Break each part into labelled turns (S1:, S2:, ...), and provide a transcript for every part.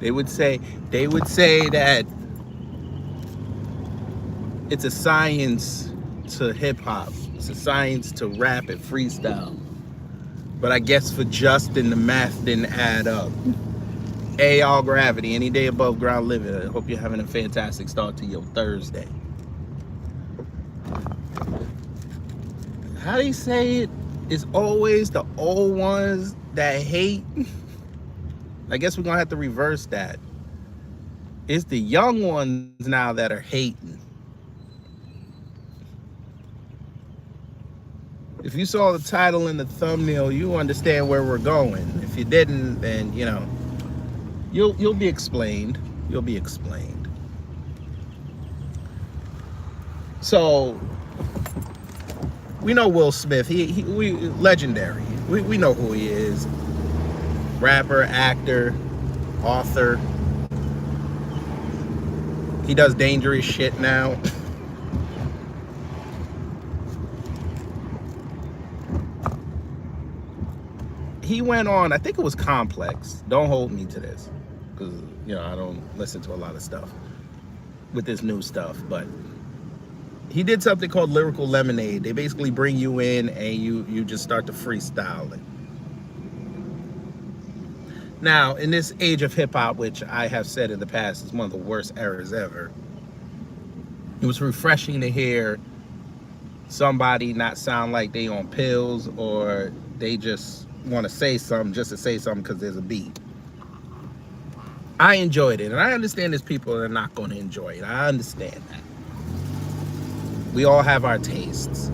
S1: They would say that it's a science to hip hop. It's a science to rap and freestyle. But I guess for Justin, the math didn't add up. Hey, all gravity, any day above ground living. I hope you're having a fantastic start to your Thursday. How do you say it? It's always the old ones that hate. I guess we're gonna have to reverse that. It's the young ones now that are hating. If you saw the title and the thumbnail, you understand where we're going. If you didn't, then you'll be explained. You'll be explained. So we know Will Smith. We legendary. We know who he is. Rapper, actor, author. He does dangerous shit now. He went on, I think it was Complex. Don't hold me to this, because I don't listen to a lot of stuff with this new stuff. But he did something called Lyrical Lemonade. They basically bring you in and you just start to freestyle it. Now, in this age of hip hop, which I have said in the past is one of the worst eras ever, it was refreshing to hear somebody not sound like they on pills or they just want to say something just to say something because there's a beat. I enjoyed it, and I understand there's people that are not going to enjoy it. I understand that. We all have our tastes.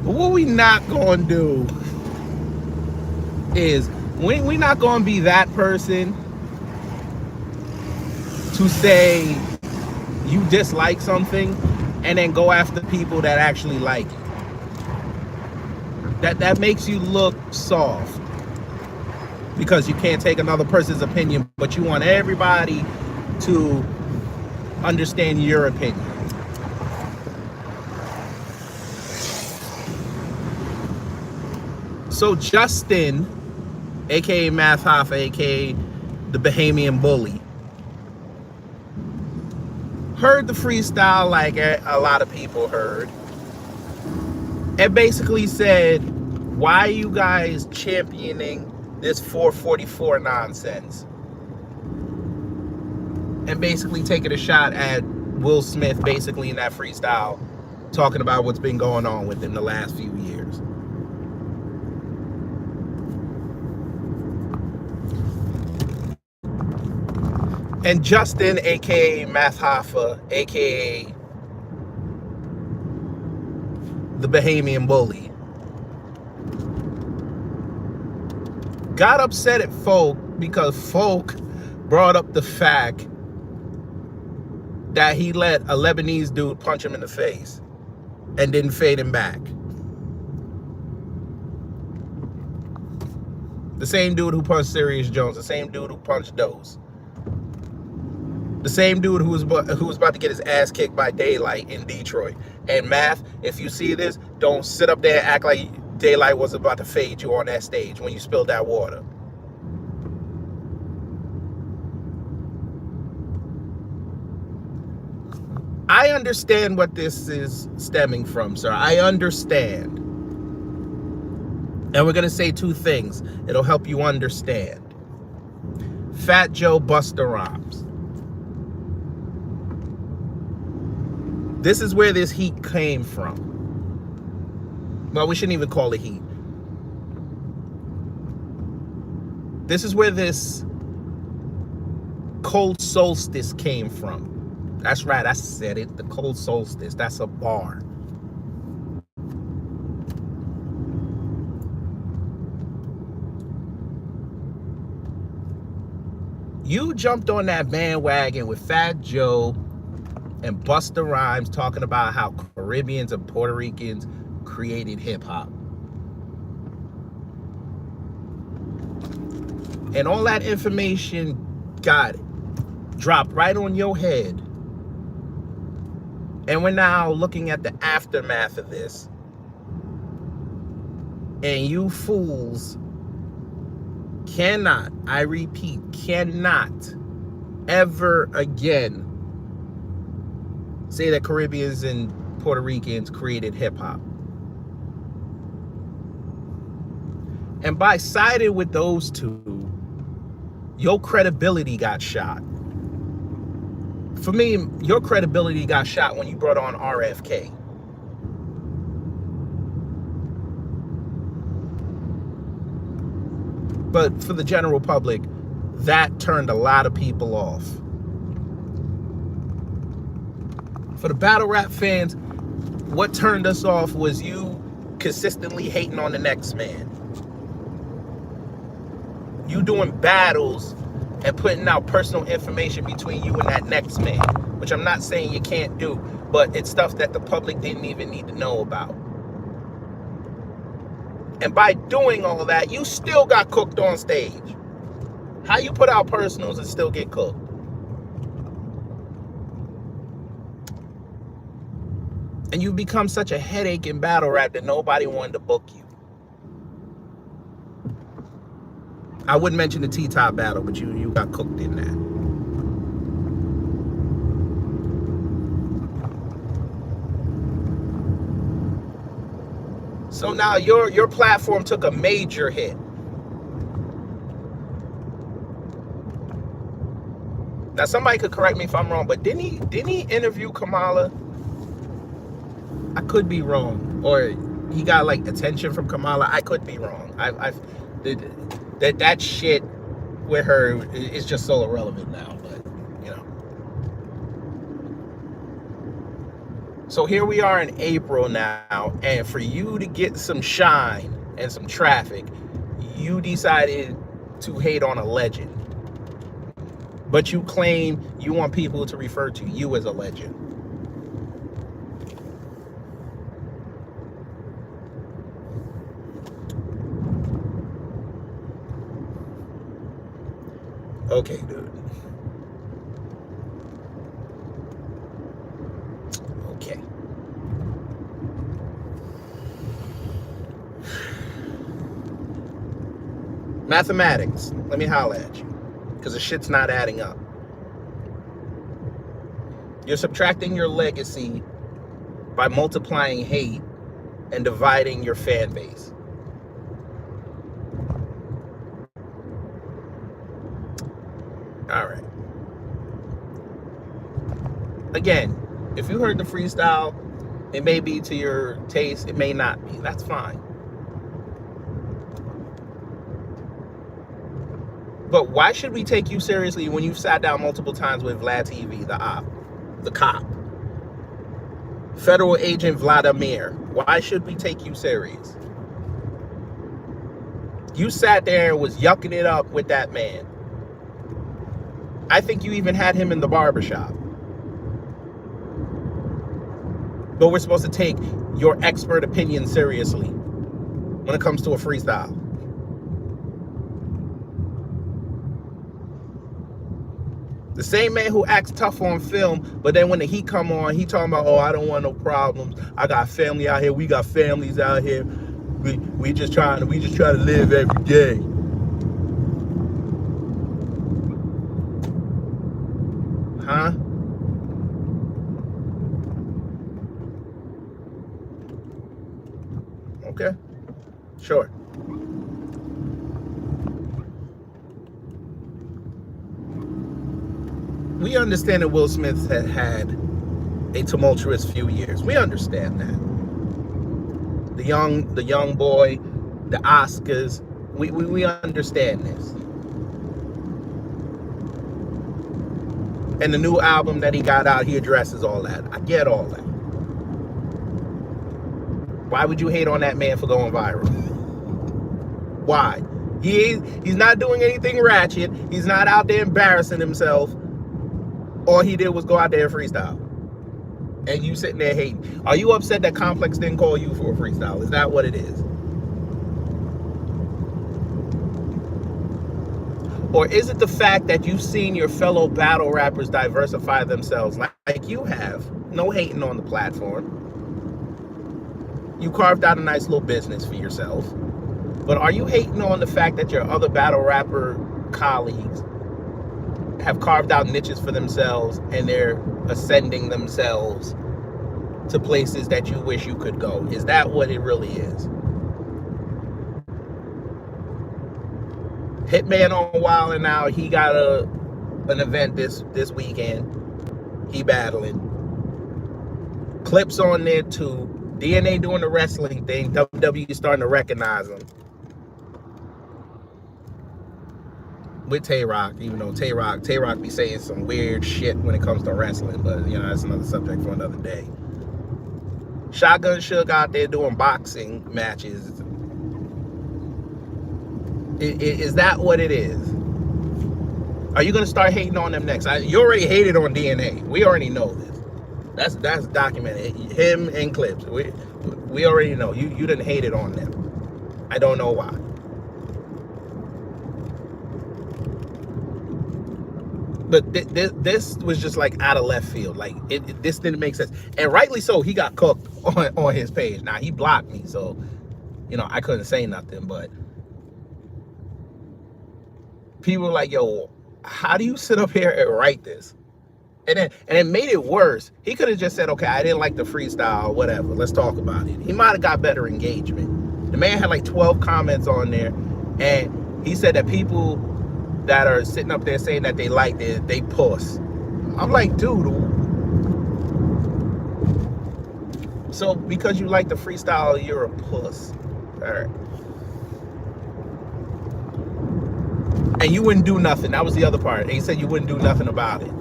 S1: But what we not going to do is we not going to be that person to say you dislike something and then go after people that actually like it. That makes you look soft because you can't take another person's opinion, but you want everybody to understand your opinion. So Justin, aka Math Hoffa, aka the Bahamian Bully, heard the freestyle like a lot of people heard, and basically said, why are you guys championing this 444 nonsense? And basically taking a shot at Will Smith, basically in that freestyle, talking about what's been going on with him the last few years. And Justin, aka Math Hoffa, aka the Bahamian Bully, got upset at Folk because Folk brought up the fact that he let a Lebanese dude punch him in the face and didn't fade him back. The same dude who punched Sirius Jones, the same dude who punched Dose, the same dude who was about to get his ass kicked by Daylight in Detroit. And Math, if you see this, don't sit up there and act like Daylight was about to fade you on that stage when you spilled that water. I understand what this is stemming from, sir. I understand. And we're going to say two things. It'll help you understand. Fat Joe Busta Rhymes. This is where this heat came from. Well, we shouldn't even call it heat. This is where this cold solstice came from. That's right, I said it. The cold solstice. That's a bar. You jumped on that bandwagon with Fat Joe and Busta Rhymes talking about how Caribbeans and Puerto Ricans created hip-hop. And all that information got dropped right on your head. And we're now looking at the aftermath of this. And you fools cannot, I repeat, cannot ever again say that Caribbeans and Puerto Ricans created hip hop. And by siding with those two, your credibility got shot. For me, your credibility got shot when you brought on RFK. But for the general public, that turned a lot of people off. For the battle rap fans, what turned us off was you consistently hating on the next man. You doing battles and putting out personal information between you and that next man, which I'm not saying you can't do, but it's stuff that the public didn't even need to know about. And by doing all of that, you still got cooked on stage. How you put out personals and still get cooked? And you become such a headache in battle rap that nobody wanted to book you. I wouldn't mention the T-Top battle, but you got cooked in that. So now your platform took a major hit. Now somebody could correct me if I'm wrong, but didn't he interview Kamala? I could be wrong, or he got like attention from Kamala. I could be wrong. That shit with her is just so irrelevant now, but you know. So here we are in April now, and for you to get some shine and some traffic, you decided to hate on a legend. But you claim you want people to refer to you as a legend. Okay, dude. Okay. Mathematics. Let me holler at you, because the shit's not adding up. You're subtracting your legacy by multiplying hate and dividing your fan base. All right. Again, if you heard the freestyle, it may be to your taste, it may not be. That's fine. But why should we take you seriously when you've sat down multiple times with Vlad TV, the cop, federal agent Vladimir? Why should we take you serious? You sat there and was yucking it up with that man. I think you even had him in the barbershop. But we're supposed to take your expert opinion seriously when it comes to a freestyle. The same man who acts tough on film, but then when the heat come on, he talking about, oh, I don't want no problems. I got family out here. We got families out here. We just trying to live every day. Huh? Okay. Sure. We understand that Will Smith had a tumultuous few years. We understand that. The young boy, the Oscars, we understand this. And the new album that he got out, he addresses all that. I get all that. Why would you hate on that man for going viral? Why? He's not doing anything ratchet. He's not out there embarrassing himself. All he did was go out there and freestyle. And you sitting there hating. Are you upset that Complex didn't call you for a freestyle? Is that what it is? Or is it the fact that you've seen your fellow battle rappers diversify themselves like you have? No hating on the platform. You carved out a nice little business for yourself. But are you hating on the fact that your other battle rapper colleagues have carved out niches for themselves and they're ascending themselves to places that you wish you could go? Is that what it really is? Hitman on Wild and Out, he got an event this weekend. He battling. Clips on there too. DNA doing the wrestling thing. WWE starting to recognize him. With Tay-Rock, even though Tay-Rock be saying some weird shit when it comes to wrestling, but you know, that's another subject for another day. Shotgun Suge out there doing boxing matches. Is that what it is? Are you gonna start hating on them next? You already hated on DNA. We already know this. That's documented. Him and Clips. We already know. You didn't hate it on them. I don't know why. But this was just like out of left field. Like this didn't make sense. And rightly so, he got cooked on his page. Now he blocked me, so you know I couldn't say nothing. But people were like, "Yo, how do you sit up here and write this?" And it made it worse. He could have just said, "Okay, I didn't like the freestyle, or whatever. Let's talk about it." He might have got better engagement. The man had like 12 comments on there, and he said that people that are sitting up there saying that they liked it, they puss. I'm like, dude. So because you like the freestyle, you're a puss. All right. And you wouldn't do nothing. That was the other part. He said you wouldn't do nothing about it.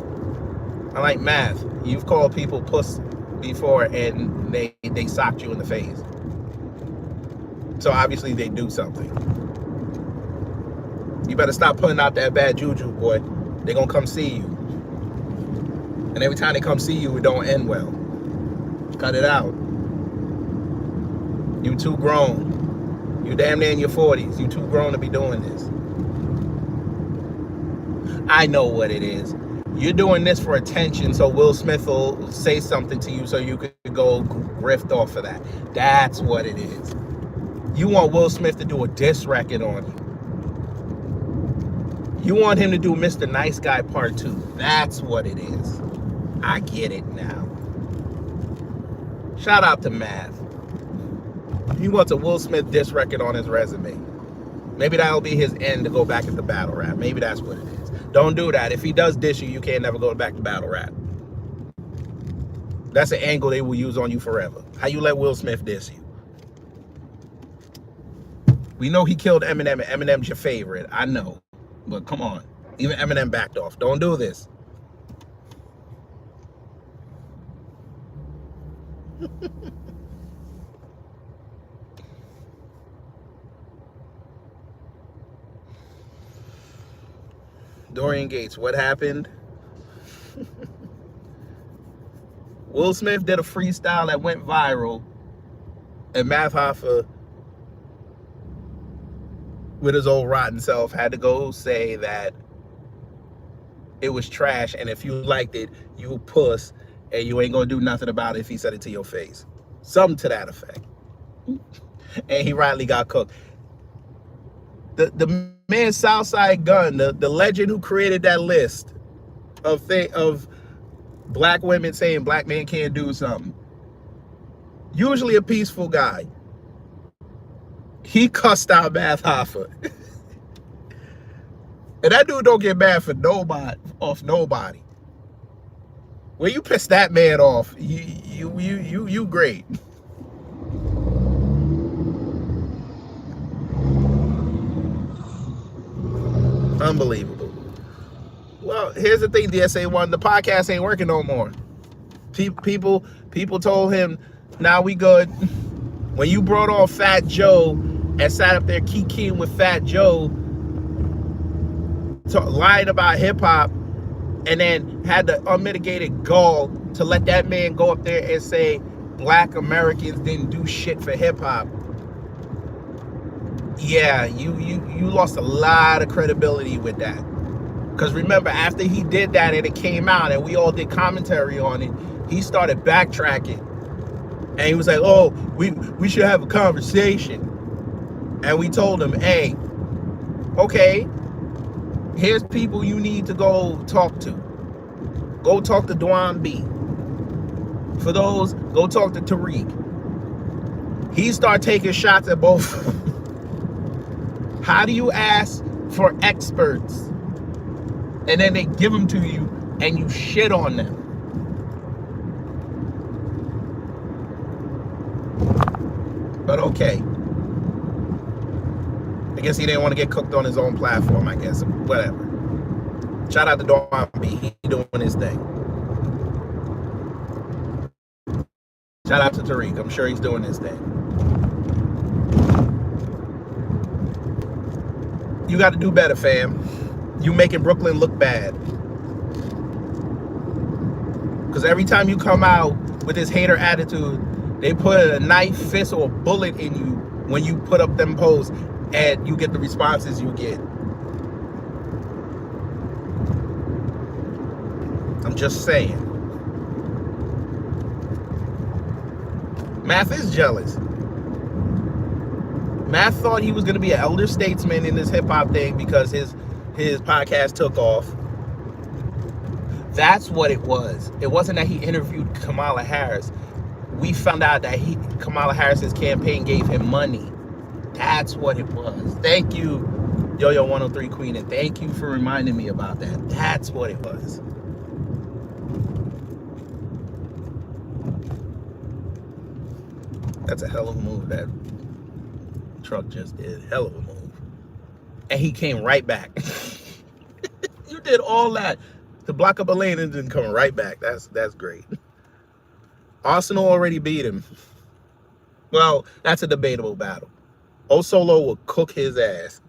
S1: I like math. You've called people puss before and they socked you in the face. So obviously they do something. You better stop putting out that bad juju, boy. They're gonna come see you. And every time they come see you, it don't end well. Cut it out. You too grown. You damn near in your 40s. You too grown to be doing this. I know what it is. You're doing this for attention, so Will Smith will say something to you so you could go riff off of that. That's what it is. You want Will Smith to do a diss record on you. You want him to do Mr. Nice Guy Part 2. That's what it is. I get it now. Shout out to Math. He wants a Will Smith diss record on his resume. Maybe that'll be his end to go back into battle rap. Maybe that's what it is. Don't do that. If he does diss you, you can't never go back to battle rap. That's an angle they will use on you forever. How you let Will Smith diss you? We know he killed Eminem, and Eminem's your favorite. I know. But come on. Even Eminem backed off. Don't do this. Dorian Gates, what happened? Will Smith did a freestyle that went viral, and Math Hoffa, with his old rotten self, had to go say that it was trash, and if you liked it, you a puss, and you ain't gonna do nothing about it if he said it to your face. Something to that effect. And he rightly got cooked. The man Southside Gun, the legend who created that list of black women saying black men can't do something, usually a peaceful guy, he cussed out Math Hoffa. And that dude don't get mad for nobody. When you piss that man off, you great. Unbelievable. Well, here's the thing, DSA1, the podcast ain't working no more. People told him, now we good. When you brought on Fat Joe and sat up there kikiing with Fat Joe, lying about hip-hop, and then had the unmitigated gall to let that man go up there and say black Americans didn't do shit for hip-hop. Yeah, you lost a lot of credibility with that. Because remember, after he did that and it came out and we all did commentary on it, he started backtracking. And he was like, oh, we should have a conversation. And we told him, hey, okay, here's people you need to go talk to. Go talk to Dwan B. For those, go talk to Tariq. He started taking shots at both. How do you ask for experts and then they give them to you and you shit on them? But okay. I guess he didn't want to get cooked on his own platform, I guess. Whatever. Shout out to Dwan B. He doing his thing. Shout out to Tariq. I'm sure he's doing his thing. You got to do better, fam. You making Brooklyn look bad. Because every time you come out with this hater attitude, they put a knife, fist, or a bullet in you when you put up them posts and you get the responses you get. I'm just saying. Math is jealous. Math thought he was going to be an elder statesman in this hip-hop thing because his podcast took off. That's what it was. It wasn't that he interviewed Kamala Harris. We found out that Kamala Harris's campaign gave him money. That's what it was. Thank you, Yo-Yo 103 Queen, and thank you for reminding me about that. That's what it was. That's a hell of a move that truck just did. Hell of a move. And he came right back. You did all that to block up a lane and then come right back. That's great. Arsenal already beat him. Well, that's a debatable battle. O-Solo will cook his ass.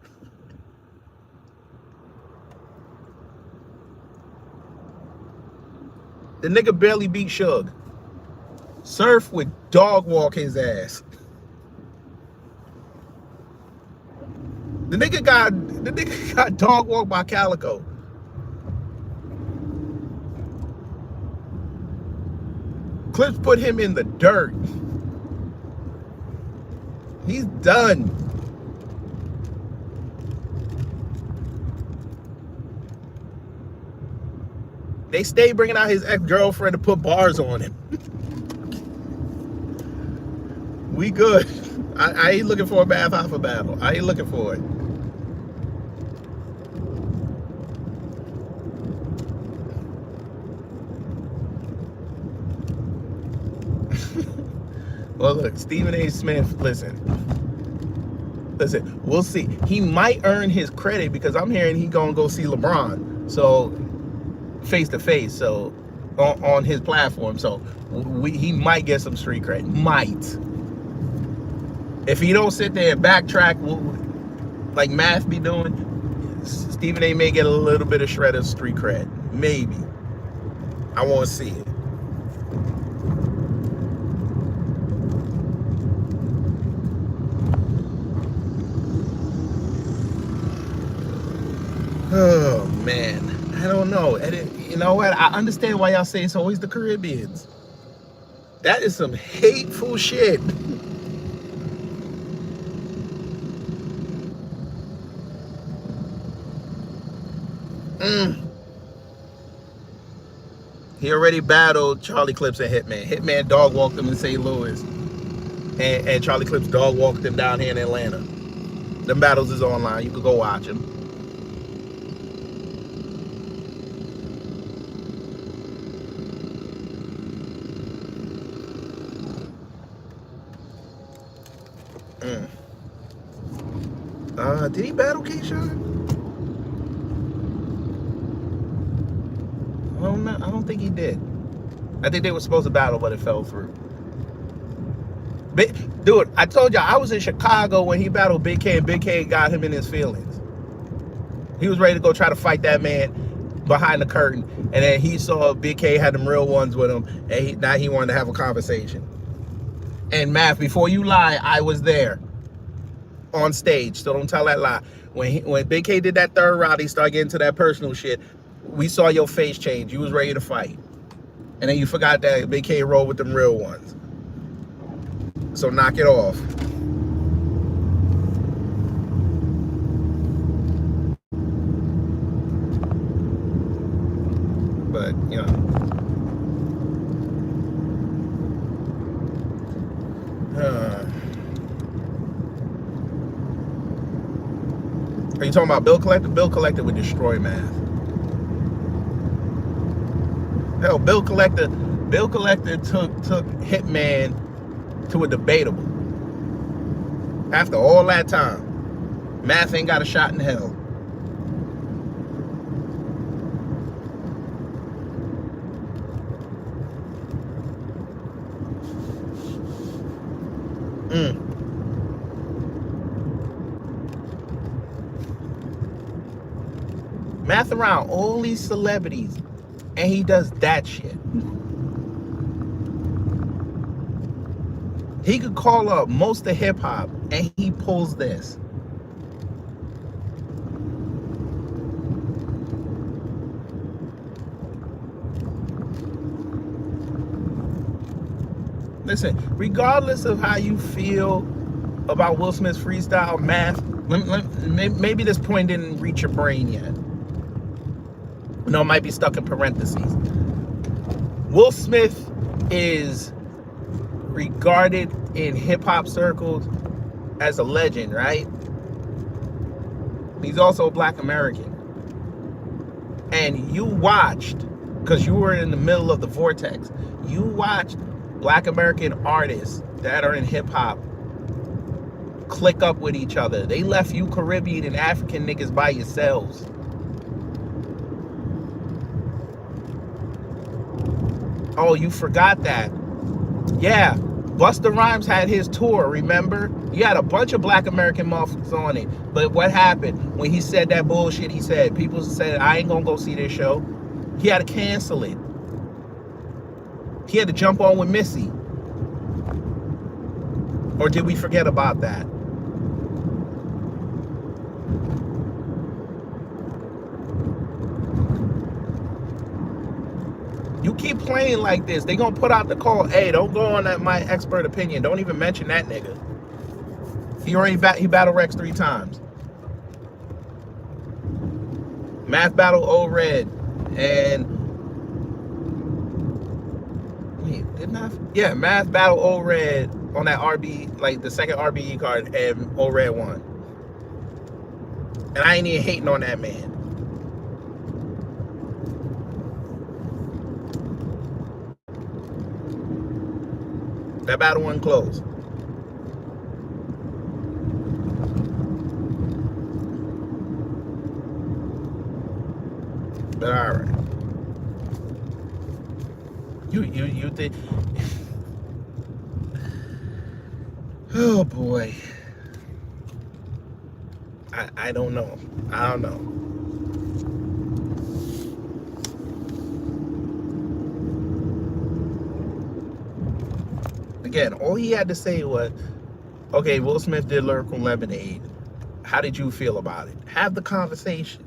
S1: The nigga barely beat Suge. Surf would dog walk his ass. The nigga got dog walked by Calico. Clips put him in the dirt. He's done. They stay bringing out his ex-girlfriend to put bars on him. We good. I ain't looking for a Math Hoffa battle. I ain't looking for it. Well, look, Stephen A. Smith, listen, we'll see. He might earn his credit because I'm hearing he gonna go see LeBron. So, face to face, so on his platform. So he might get some street cred. Might. If he don't sit there and backtrack like Math be doing, Stephen A. may get a little bit of shred of street cred. Maybe. I want to see it. Oh, man. I don't know. You know what? I understand why y'all say it's always the Caribbeans. That is some hateful shit. He already battled Charlie Clips and Hitman. Hitman dog walked him in St. Louis. And Charlie Clips dog walked him down here in Atlanta. Them battles is online. You could go watch them. Did he battle K-Shine? I don't think he did. I think they were supposed to battle, but it fell through. Dude, I told y'all, I was in Chicago when he battled Big K, and Big K got him in his feelings. He was ready to go try to fight that man behind the curtain, and then he saw Big K had them real ones with him, and now he wanted to have a conversation. And Math, before you lie, I was there on stage, so don't tell that lie. When Big K did that third round, he started getting to that personal shit. We saw your face change. You was ready to fight. And then you forgot that Big K rolled with them real ones. So knock it off. but you know. Are you talking about Bill Collector? Bill Collector would destroy Math. Hell, Bill Collector took Hitman to a debatable. After all that time, Math ain't got a shot in hell. Math around all these celebrities, and he does that shit. He could call up most of hip hop, and he pulls this. Listen, regardless of how you feel about Will Smith's freestyle, Math, maybe this point didn't reach your brain yet. No, it might be stuck in parentheses. Will Smith is regarded in hip-hop circles as a legend, right? He's also a Black American. And you watched, because you were in the middle of the vortex, you watched Black American artists that are in hip-hop click up with each other. They left you Caribbean and African niggas by yourselves. Oh, you forgot that. Yeah, Busta Rhymes had his tour, remember? You had a bunch of Black American motherfuckers on it. But what happened when he said that bullshit he said? People said, I ain't gonna go see this show. He had to cancel it. He had to jump on with Missy. Or did we forget about that? You keep playing like this, they gonna put out the call. Hey, don't go on that my expert opinion. Don't even mention that nigga. He battled Rex 3 times. Math battle O-Red and wait, did Math? Yeah, Math battle O-Red on that RB, like the second RBE card, and O-Red won. And I ain't even hating on that man. That battle wasn't close. But all right. You think? Oh boy. I don't know. I don't know. Again, all he had to say was, okay, Will Smith did Lyrical Lemonade. How did you feel about it? Have the conversation.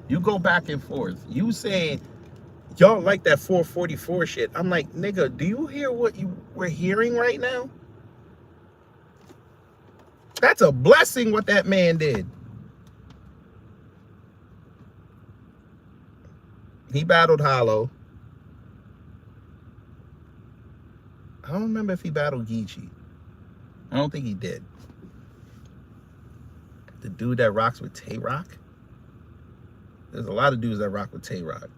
S1: You go back and forth. You saying, y'all like that 444 shit. I'm like, nigga, do you hear what we're hearing right now? That's a blessing what that man did. He battled Hollow. I don't remember if he battled Geechee. I don't think he did. The dude that rocks with Tay-Rock? There's a lot of dudes that rock with Tay-Rock.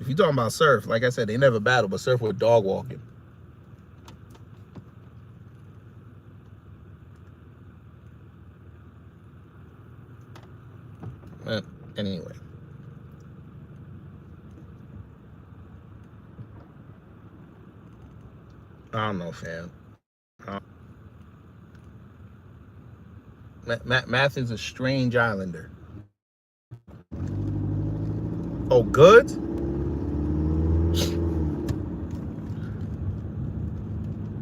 S1: If you're talking about Surf, like I said, they never battled, but Surf was dog walking. Anyway. I don't know, fam. Math is a strange islander. Oh, Goods?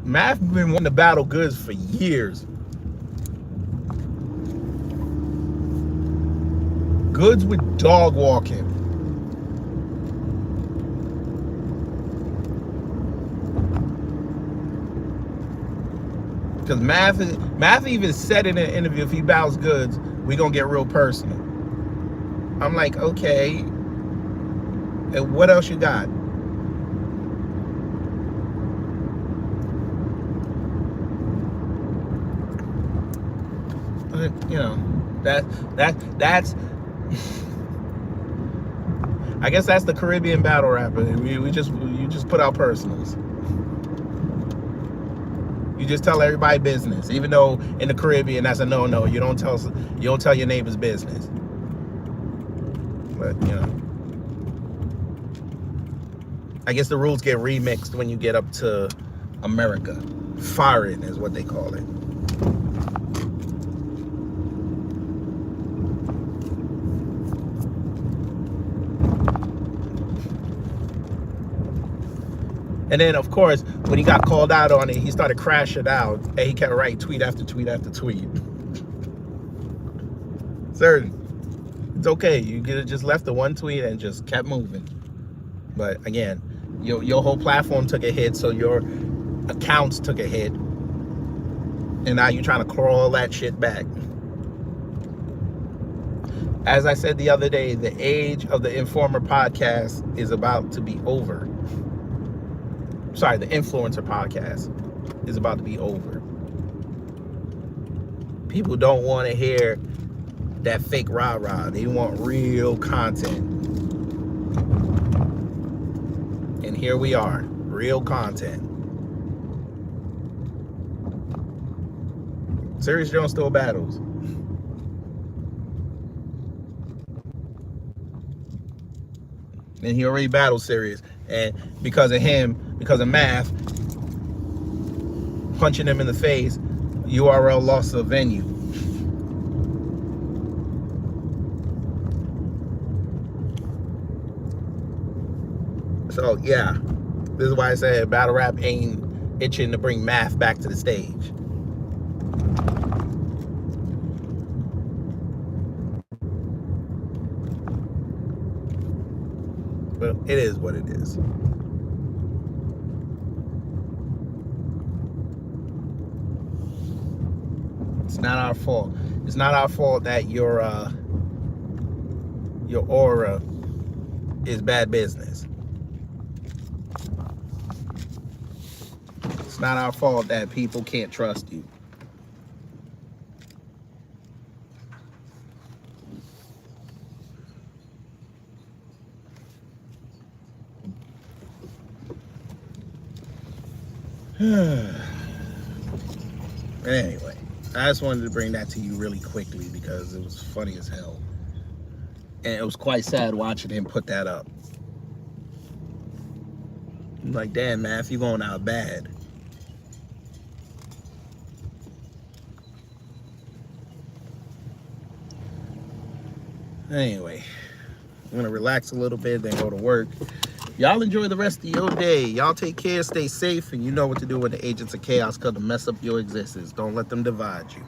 S1: Math been wanting to battle Goods for years. Goods with dog walking. Because Math even said in an interview, if he battles Goods, we gonna get real personal. I'm like, okay, and what else you got? You know, that's I guess that's the Caribbean battle rapper. You just put out personals. You just tell everybody business, even though in the Caribbean that's a no-no. You don't tell your neighbor's business. But you know, I guess the rules get remixed when you get up to America. Foreign is what they call it. And then, of course, when he got called out on it, he started crashing out, and he kept writing tweet after tweet after tweet. Sir, it's okay. You could have just left the one tweet and just kept moving. But again, your whole platform took a hit, so your accounts took a hit, and now you're trying to crawl that shit back. As I said the other day, the age of the Informer podcast is about to be over. Sorry, the influencer podcast is about to be over. People don't want to hear that fake rah-rah. They want real content. And here we are, real content. Serious Jones still battles. And he already battled Serious. And because of him, because of Math punching him in the face, URL lost the venue. So yeah, this is why I said battle rap ain't itching to bring Math back to the stage. But it is what it is. It's not our fault. It's not our fault that your aura is bad business. It's not our fault that people can't trust you. Anyway, I just wanted to bring that to you really quickly because it was funny as hell. And it was quite sad watching him put that up. I'm like, damn, man, if you're going out bad. Anyway, I'm going to relax a little bit, then go to work. Y'all enjoy the rest of your day. Y'all take care, stay safe, and you know what to do when the agents of chaos come to mess up your existence. Don't let them divide you.